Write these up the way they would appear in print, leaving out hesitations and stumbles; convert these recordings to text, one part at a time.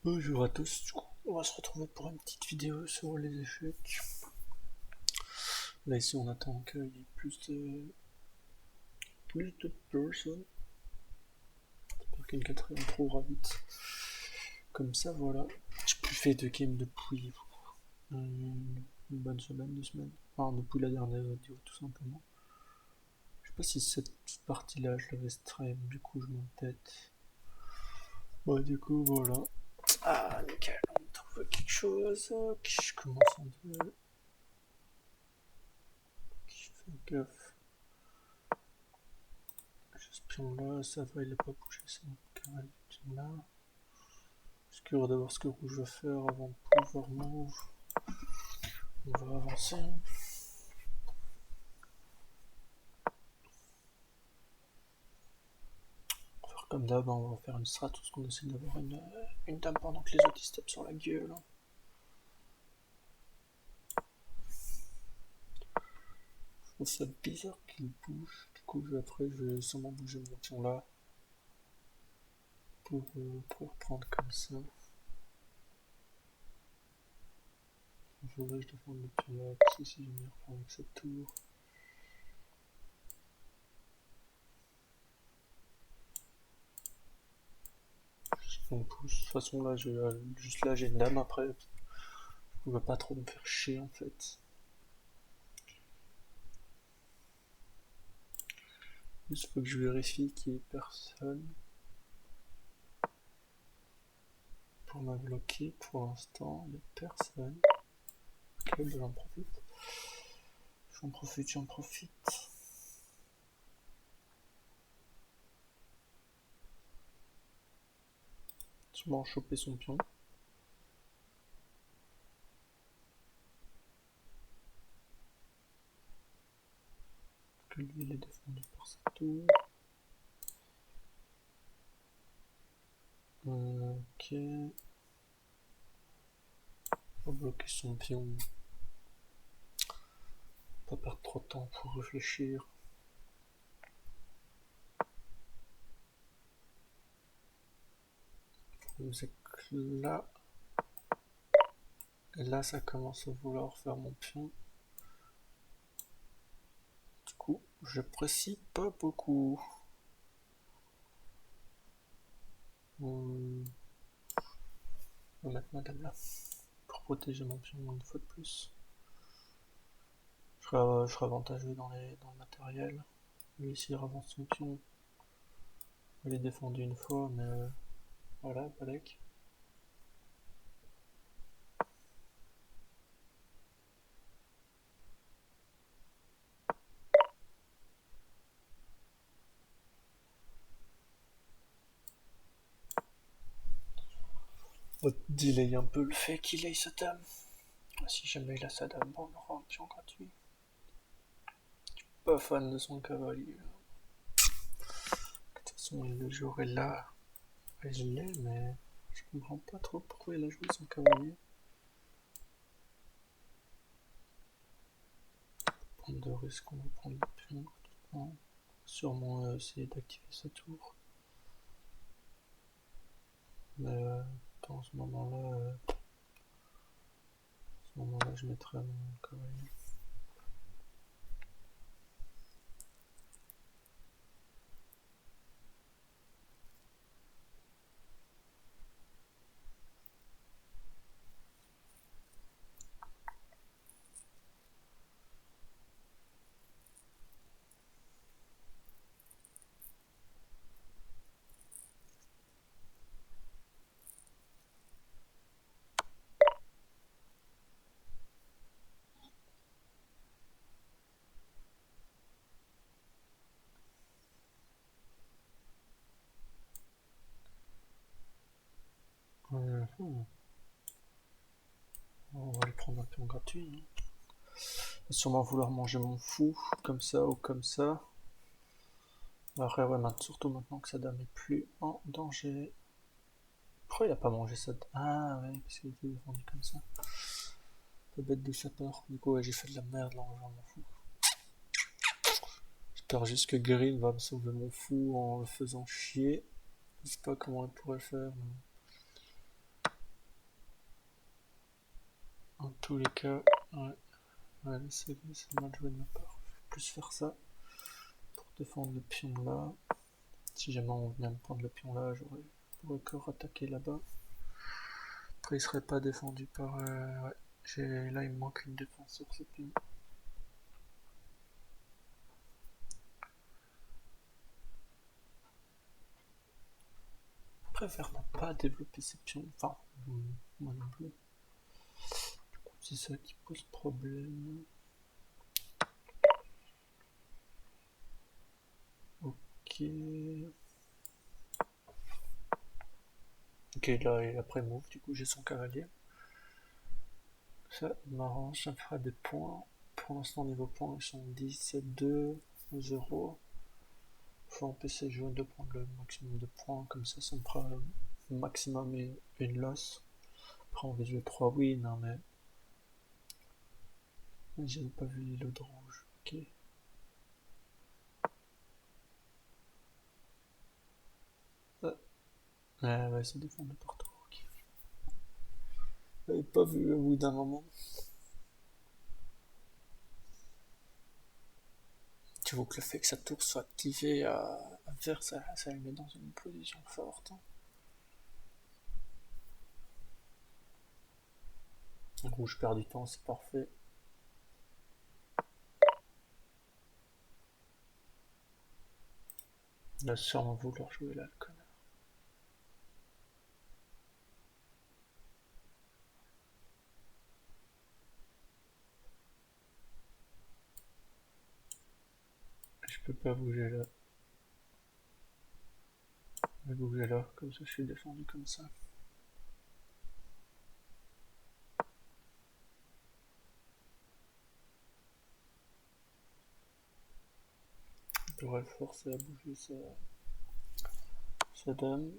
Bonjour à tous, du coup, on va se retrouver pour une petite vidéo sur les échecs. Là ici on attend qu'il y ait plus de personnes. J'espère qu'une quatrième trouvera vite. Comme ça voilà. J'ai plus fait de game depuis une bonne semaine, 2 semaines. Enfin depuis la dernière vidéo tout simplement. Je sais pas si cette partie là je l'avais stream, du coup je m'en tête. Bon du coup voilà. Ah nickel, on trouve quelque chose. Ok, je commence en deux. Je fais gaffe. Ce pion là, ça va, il n'a pas bougé, c'est mon cavalier pion là. Je curieux d'abord ce que rouge va faire avant de pouvoir move. On va avancer. On va faire comme d'hab, on va faire une strat, tout ce qu'on essaie d'avoir une dame pendant que les autres ils se tapent sur la gueule. Je trouve ça bizarre qu'il bouge. Du coup, après, je vais sûrement bouger mon pion là pour prendre comme ça. Il faudrait que je défende le pion là, parce que si j'ai meilleur plan avec cette tour. On pousse. De toute façon, là, juste là, j'ai une dame après. Je ne veux pas trop me faire chier en fait. Juste faut que je vérifie qu'il n'y ait personne pour m'a bloqué. Pour l'instant, il n'y a personne. Ok, ben j'en profite. J'en profite, j'en profite. Sûrement choper son pion. Que lui, il est défendu par sa tour. Ok. On va bloquer son pion. Pas perdre trop de temps pour réfléchir. C'est que là. Et là, ça commence à vouloir faire mon pion. Du coup, je précise pas beaucoup. On va mettre madame là. Pour protéger mon pion une fois de plus. Je serai avantageux dans le matériel. Lui ici il avance son pion. Il est défendu une fois, mais voilà, Balek. On va delay un peu le fait qu'il ait sa dame. Si jamais il a sa dame, bon, on aura un pion gratuit. Pas fan de son cavalier. De toute façon, il le jouerait là. Et je l'ai, mais je comprends pas trop pourquoi il a joué son cavalier. Prendre de risques, on va prendre le pion gratuitement. Sûrement essayer d'activer sa tour. Mais dans ce moment-là, je mettrai mon cavalier. On va lui prendre un pion gratuit. Hein. Il va sûrement vouloir manger mon fou, comme ça ou comme ça. Après, ouais, surtout maintenant que sa dame est plus en danger. Pourquoi il a pas mangé sa dame? Ah ouais, parce qu'il était défendu comme ça. Pas bête de sa part. Du coup, ouais, j'ai fait de la merde là en jouant mon fou. J'espère juste que Green va me sauver mon fou en le faisant chier. Je sais pas comment elle pourrait le faire. Mais... tous les cas, ouais, c'est mal joué de ma part. Je vais plus faire ça pour défendre le pion là. Si jamais on vient me prendre le pion là, je pourrais encore attaquer là-bas. Après, il serait pas défendu par. Ouais. Là, il me manque une défense sur ce pion. Je préfère ne pas développer ces pions. Enfin, moi non plus. Du coup, c'est ça qui pose problème. Ok. Ok, là, il a pré-move, du coup, j'ai son cavalier. Ça m'arrange, ça me fera des points. Pour l'instant, niveau points, ils sont 10, 2, 0. Faut empêcher le jaune de prendre le maximum de points, comme ça me fera maximum une loss. Après, on va jouer 3 wins, hein, mais. J'avais pas vu l'îlot de rouge, ok. Ouais, c'est défendu partout, ok. J'avais pas vu au bout d'un moment. Tu vois que le fait que sa tour soit activée à vert, ça le met dans une position forte. Hein. Rouge perd du temps, c'est parfait. Il a sûrement vouloir jouer là, le connard. Je peux pas bouger là. Je vais bouger là, comme ça je suis défendu comme ça. Je devrais le forcer à bouger sa dame.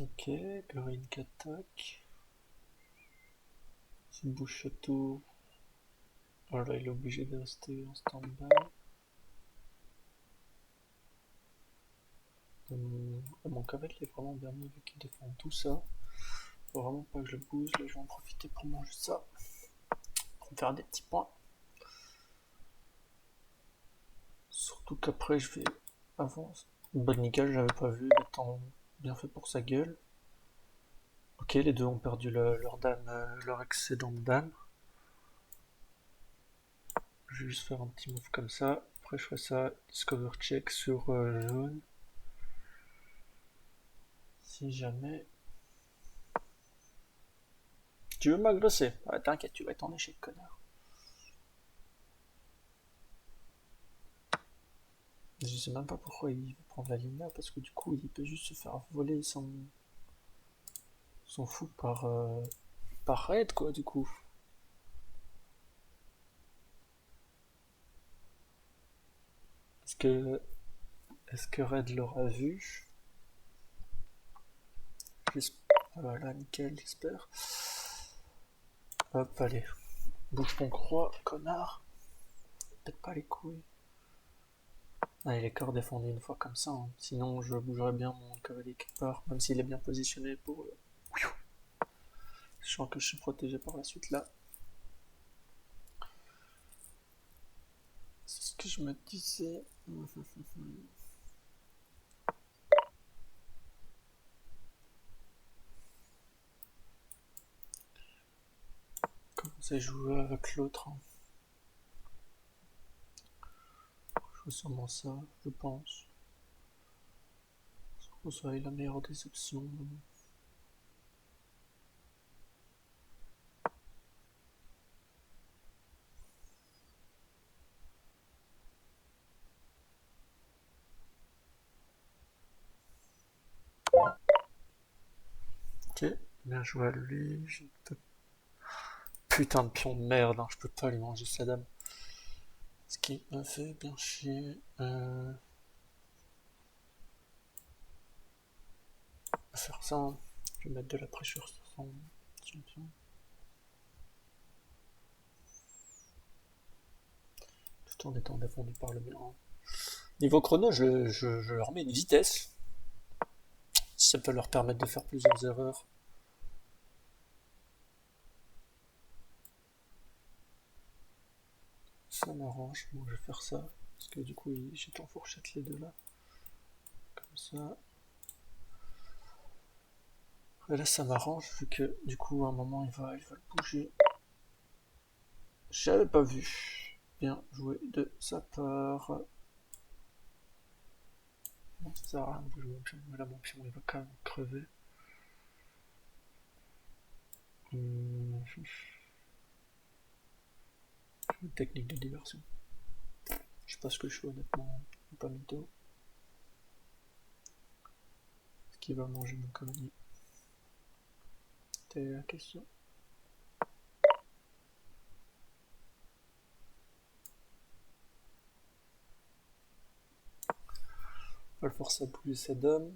Ok, Green qui attaque. S'il bouge château. Voilà, il est obligé de rester en stand-by. Mon cavalier est vraiment bien mis vu qu'il défend tout ça. Faut vraiment pas que je le bouge, là je vais en profiter pour manger ça. Pour me faire des petits points. Surtout qu'après je vais avancer. Bonne nickel, j'avais pas vu, le temps bien fait pour sa gueule. Ok, les deux ont perdu leur dame, leur excédent de dame. Je vais juste faire un petit move comme ça. Après je ferai ça, discover check sur jaune. Si jamais... Tu veux m'agresser? Ouais, t'inquiète, tu vas être en échec, connard. Je sais même pas pourquoi il veut prendre la ligne là, parce que du coup il peut juste se faire voler son fou par raid quoi du coup. Est-ce que est-ce que Red l'aura vu? Voilà, nickel, j'espère. Hop, allez. Bouge ton croix, connard. Peut-être pas les couilles. Ah, il est corps défendu une fois comme ça. Hein. Sinon, je bougerais bien mon cavalier quelque part, même s'il est bien positionné pour. Sachant que je suis protégé par la suite là. C'est ce que je me disais. Commencer à jouer avec l'autre. Hein. Je joue sûrement ça, je pense. Ça serait la meilleure des options. Ok, bien joué à lui. Putain de pion de merde, hein, je peux pas lui manger sa dame. Ce qui me fait bien chier. Faire ça, hein. Je vais mettre de la pression sur son pion. Tout en étant défendu par le mien. Niveau chrono, je leur mets une vitesse. Ça peut leur permettre de faire plusieurs erreurs. Ça m'arrange. Bon, je vais faire ça. Parce que du coup, j'étais en fourchette les deux là. Comme ça. Et là, ça m'arrange vu que du coup, à un moment, il va le bouger. J'avais pas vu. Bien joué de sa part. Bon, ça sert à rien de bouger mon pion. Mais là, mon pion, il va quand même crever. Technique de diversion. Je sais pas ce que je fais honnêtement. Pas mytho. Est-ce qu'il va manger mon cavalier? C'était la question. On va le forcer à bouger sa dame.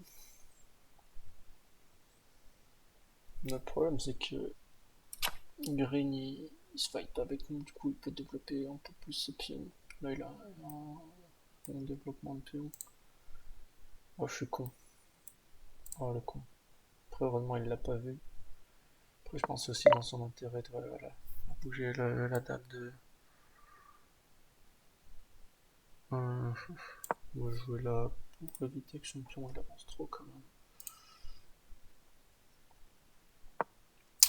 Le problème c'est que Green il se fight avec nous, du coup il peut développer un peu plus ses pions. Là il a un bon développement de pions. Oh je suis con. Oh le con. Après heureusement il l'a pas vu. Après je pense aussi dans son intérêt de voilà, bouger la dame de... on va jouer là pour éviter que son pion il avance trop quand même.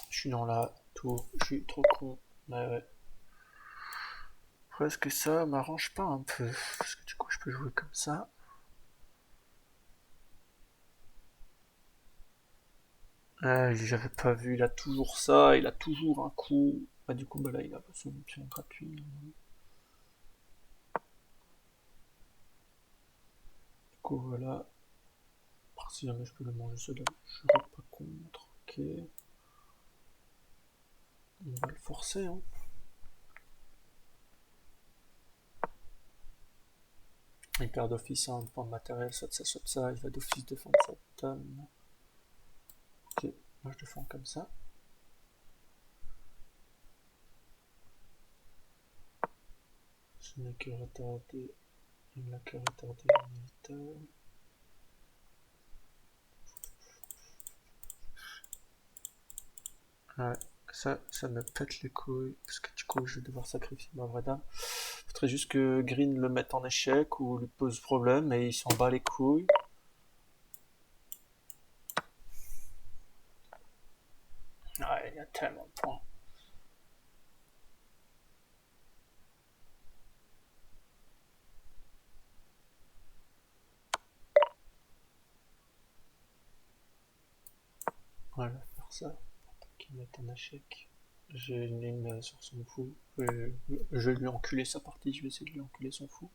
Je suis dans la tour, je suis trop con. Mais ouais. Presque ça m'arrange pas un peu. Parce que du coup je peux jouer comme ça. J'avais pas vu, il a toujours ça, il a toujours un coup. Bah, du coup, bah là, il a son option gratuit. Du coup, voilà. Après, si jamais je peux le manger seul, je serai pas contre. Ok. On va le forcer, hein. Il perd d'office un point de matériel, soit ça, il va d'office défendre sa dame. Ok, moi je défends comme ça. Je n'ai que retardé. Il n'a que retardé le militaire. Ouais, ça me pète les couilles, parce que du coup je vais devoir sacrifier ma vraie dame. Faudrait juste que Green le mette en échec ou lui pose problème et il s'en bat les couilles. Ouais, il y a tellement de points. Ouais, je vais faire ça pour qu'il mette en échec. J'ai une ligne sur son fou. Je vais lui enculer sa partie, je vais essayer de lui enculer son fou.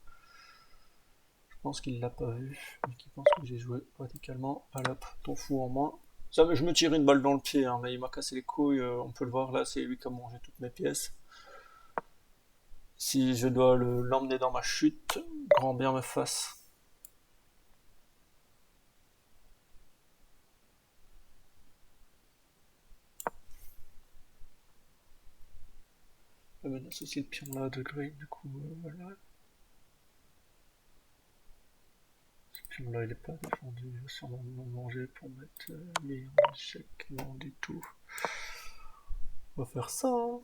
Je pense qu'il l'a pas vu, mais qu'il pense que j'ai joué radicalement. Allez hop, ton fou en main. Ça, je me tire une balle dans le pied, hein, mais il m'a cassé les couilles, on peut le voir là, c'est lui qui a mangé toutes mes pièces. Si je dois l'emmener dans ma chute, grand bien me fasse. Je menace aussi le pion là de Green, du coup, voilà. Ce pion là il est pas défendu, il va sûrement me manger pour mettre lui en échec, non du tout. On va faire ça, hein.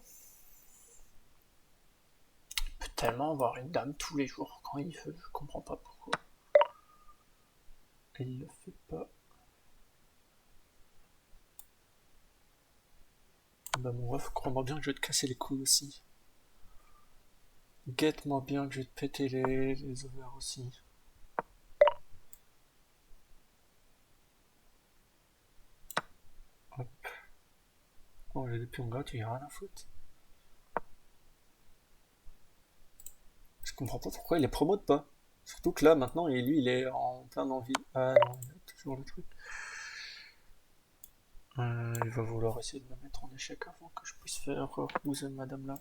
Il peut tellement avoir une dame tous les jours quand il veut, je comprends pas pourquoi. Et il le fait pas. Bah mon ref, crois-moi bien que je vais te casser les couilles aussi. Guette-moi bien que je vais te péter les ovaires aussi. Hop. Oh, j'ai des pions gratuits, y'a rien à foutre. Je comprends pas pourquoi il les promote pas. Surtout que là, maintenant, lui, il est en plein envie. Ah non, il a toujours le truc. Il va vouloir essayer de me mettre en échec avant que je puisse faire reposer madame là.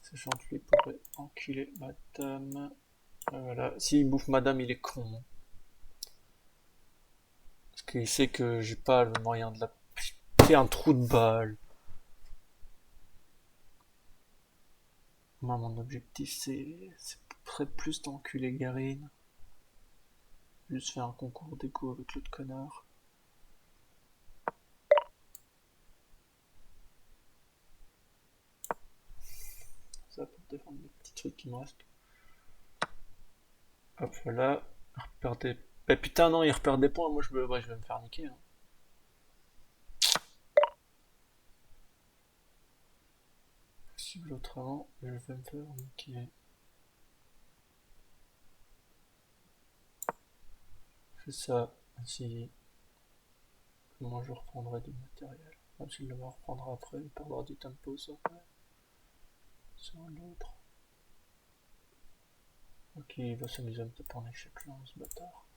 Sachant que lui pourrait enculer madame. Voilà. S'il bouffe madame, il est con. Parce qu'il sait que j'ai pas le moyen de la piquer un trou de balle. Moi, mon objectif, c'est plus d'enculer Garine. Juste faire un concours d'égo avec l'autre connard. défendre les petits trucs qui me restent. Hop, voilà. Il repère des... Bah putain, non, il repère des points. Moi, ouais, je vais me faire niquer, hein. Possible autrement, je vais me faire niquer. C'est ça, ainsi. Moi, je reprendrai du matériel. Même s'il le reprendra après, il perdra du tempo sur l'autre. Ok, il va s'amuser à me taper en échec là, ce bâtard.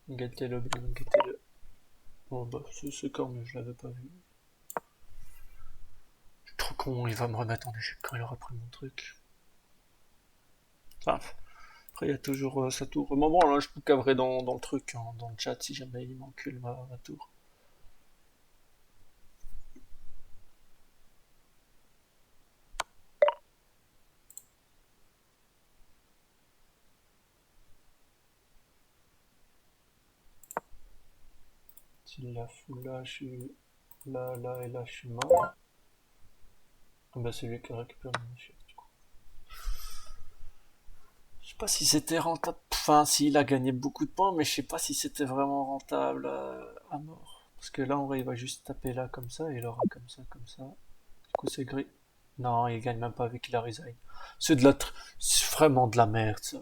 Guettez-le, bien, guettez-le. Bon bah, c'est quand même, je l'avais pas vu. Je suis trop con, il va me remettre en échec quand il aura pris mon truc. Enfin, après, il y a toujours sa tour. Bon, bon, là, je peux cabrer dans le truc, hein, dans le chat, si jamais il m'encule ma tour. S'il la fout là, je suis là, là et là, je suis mort. Ah bah, c'est lui qui récupère mon échec, du coup. Je sais pas si c'était rentable. Enfin, s'il a gagné beaucoup de points, mais je sais pas si c'était vraiment rentable à mort. Parce que là, en vrai, il va juste taper là comme ça, et il aura comme ça, comme ça. Du coup, c'est gris. Non, il gagne même pas avec la resign. C'est vraiment de la merde, ça.